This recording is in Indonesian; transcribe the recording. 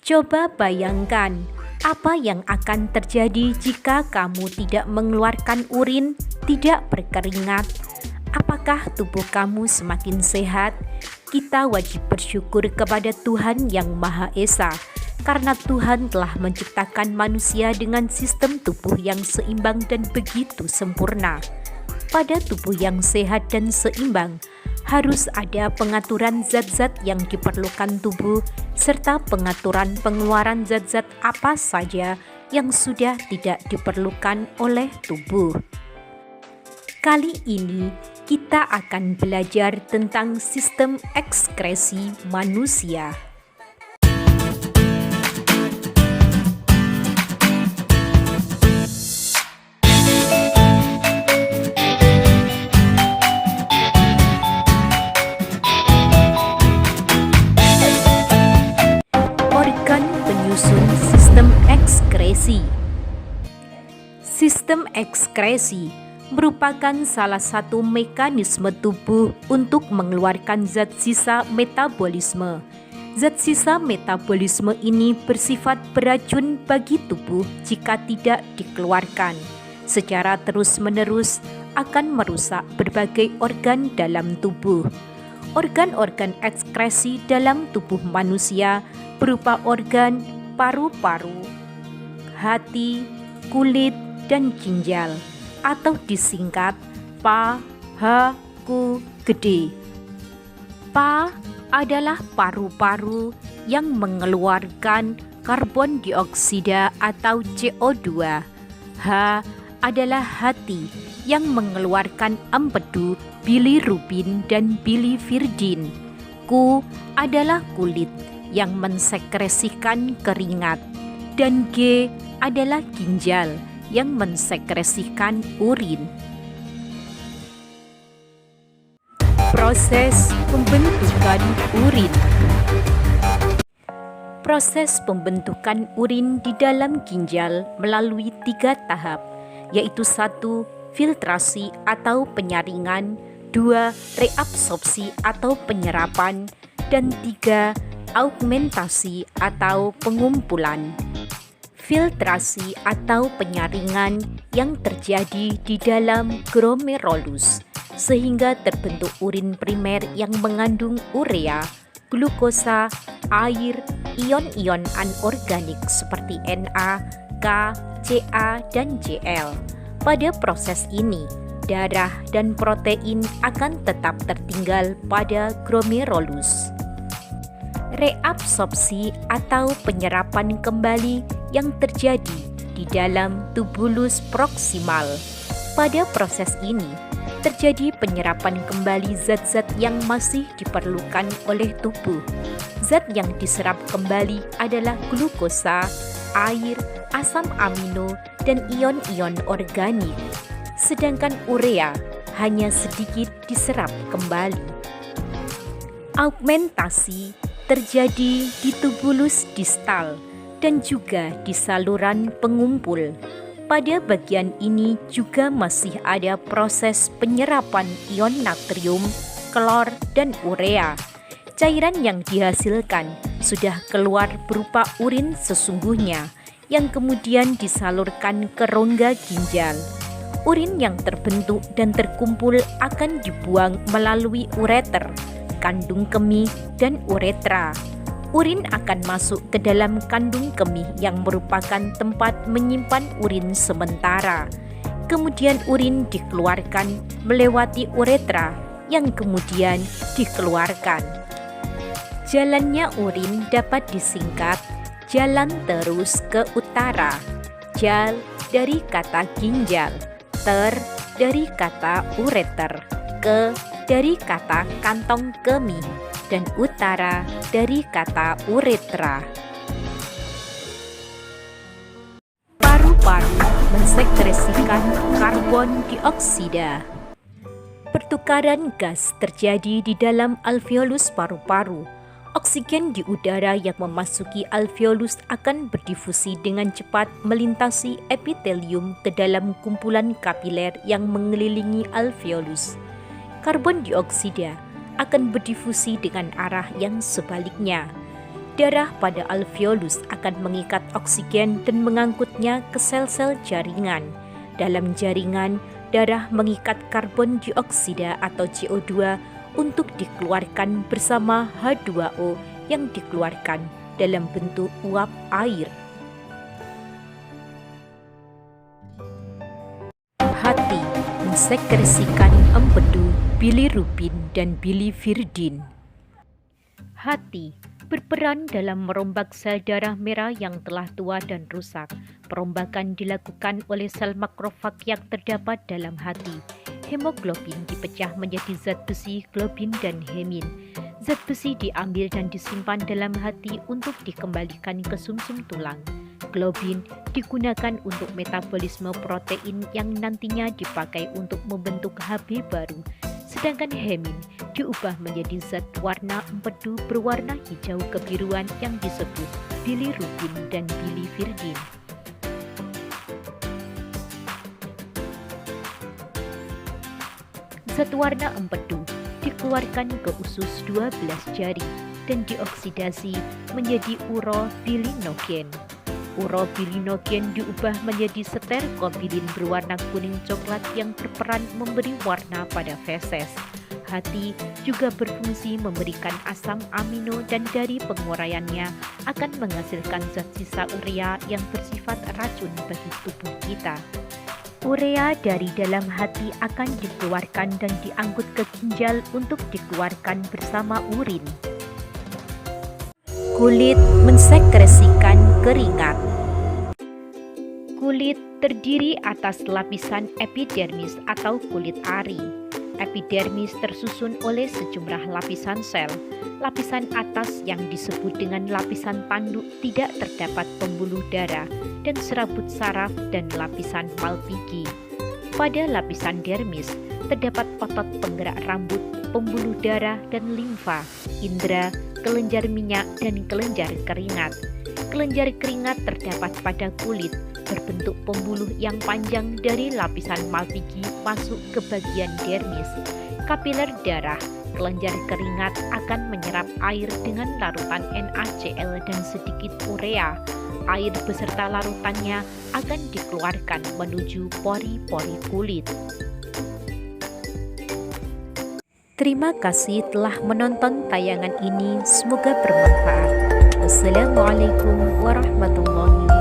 Coba bayangkan apa yang akan terjadi jika kamu tidak mengeluarkan urin, tidak berkeringat. Apakah tubuh kamu semakin sehat? Kita wajib bersyukur kepada Tuhan Yang Maha Esa, karena Tuhan telah menciptakan manusia dengan sistem tubuh yang seimbang dan begitu sempurna. Pada tubuh yang sehat dan seimbang, harus ada pengaturan zat-zat yang diperlukan tubuh, serta pengaturan pengeluaran zat-zat apa saja yang sudah tidak diperlukan oleh tubuh. Kali ini kita akan belajar tentang sistem ekskresi manusia. Organ penyusun sistem ekskresi. Sistem ekskresi merupakan salah satu mekanisme tubuh untuk mengeluarkan zat sisa metabolisme. Zat sisa metabolisme ini bersifat beracun bagi tubuh jika tidak dikeluarkan. Secara terus-menerus akan merusak berbagai organ dalam tubuh. Organ-organ ekskresi dalam tubuh manusia berupa organ paru-paru, hati, kulit, dan ginjal, atau disingkat PA-HQ gede. PA adalah paru-paru yang mengeluarkan karbon dioksida atau CO2. H adalah hati yang mengeluarkan empedu, bilirubin, dan bilivirdin. Q adalah kulit yang mensekresikan keringat. Dan G adalah ginjal yang mensekresikan urin. Proses pembentukan urin. Proses pembentukan urin di dalam ginjal melalui 3 tahap, yaitu 1. Filtrasi atau penyaringan, 2. Reabsorpsi atau penyerapan, dan 3. Augmentasi atau pengumpulan. Filtrasi atau penyaringan yang terjadi di dalam glomerulus, sehingga terbentuk urin primer yang mengandung urea, glukosa, air, ion-ion anorganik seperti Na, K, Ca, dan Cl. Pada proses ini, darah dan protein akan tetap tertinggal pada glomerulus. Reabsorpsi atau penyerapan kembali yang terjadi di dalam tubulus proksimal. Pada proses ini, terjadi penyerapan kembali zat-zat yang masih diperlukan oleh tubuh. Zat yang diserap kembali adalah glukosa, air, asam amino, dan ion-ion organik. Sedangkan urea hanya sedikit diserap kembali. Augmentasi terjadi di tubulus distal dan juga di saluran pengumpul. Pada bagian ini juga masih ada proses penyerapan ion natrium, klor, dan urea. Cairan yang dihasilkan sudah keluar berupa urin sesungguhnya yang kemudian disalurkan ke rongga ginjal. Urin yang terbentuk dan terkumpul akan dibuang melalui ureter, kandung kemih, dan uretra. Urin akan masuk ke dalam kandung kemih yang merupakan tempat menyimpan urin sementara. Kemudian urin dikeluarkan melewati uretra yang kemudian dikeluarkan. Jalannya urin dapat disingkat jalan terus ke utara. Jal dari kata ginjal, ter dari kata ureter, ke dari kata kantong kemih, dan utara dari kata uretra. Paru-paru mensekresikan karbon dioksida. Pertukaran gas terjadi di dalam alveolus paru-paru. Oksigen di udara yang memasuki alveolus akan berdifusi dengan cepat melintasi epitelium ke dalam kumpulan kapiler yang mengelilingi alveolus. Karbon dioksida akan berdifusi dengan arah yang sebaliknya. darah pada alveolus akan mengikat oksigen dan mengangkutnya ke sel-sel jaringan. Dalam jaringan, darah mengikat karbon dioksida atau CO2 untuk dikeluarkan bersama H2O yang dikeluarkan dalam bentuk uap air. Hati mensekresikan empedu, bilirubin, dan bilivirdin. Hati berperan dalam merombak sel darah merah yang telah tua dan rusak. Perombakan dilakukan oleh sel makrofag yang terdapat dalam hati. Hemoglobin dipecah menjadi zat besi, globin, dan hemin. Zat besi diambil dan disimpan dalam hati untuk dikembalikan ke sumsum tulang. Globin digunakan untuk metabolisme protein yang nantinya dipakai untuk membentuk Hb baru. Sedangkan hemin diubah menjadi zat warna empedu berwarna hijau kebiruan yang disebut bilirubin dan bilivirdin. Zat warna empedu dikeluarkan ke usus 12 jari dan dioksidasi menjadi urobilinogen. Urobilinogen diubah menjadi sterkobilin berwarna kuning coklat yang berperan memberi warna pada feses. Hati juga berfungsi memberikan asam amino dan dari penguraiannya akan menghasilkan zat sisa urea yang bersifat racun bagi tubuh kita. Urea dari dalam hati akan dikeluarkan dan diangkut ke ginjal untuk dikeluarkan bersama urin. Kulit mensekresikan keringat. Kulit terdiri atas lapisan epidermis atau kulit ari. Epidermis tersusun oleh sejumlah lapisan sel. Lapisan atas yang disebut dengan lapisan tanduk tidak terdapat pembuluh darah dan serabut saraf dan lapisan Malpighi. Pada lapisan dermis terdapat otot penggerak rambut, pembuluh darah dan limfa, indera, kelenjar minyak, dan kelenjar keringat. Kelenjar keringat terdapat pada kulit, berbentuk pembuluh yang panjang dari lapisan Malpighi masuk ke bagian dermis. Kapiler darah, kelenjar keringat akan menyerap air dengan larutan NaCl dan sedikit urea. Air beserta larutannya akan dikeluarkan menuju pori-pori kulit. Terima kasih telah menonton tayangan ini, semoga bermanfaat. Wassalamualaikum warahmatullahi wabarakatuh.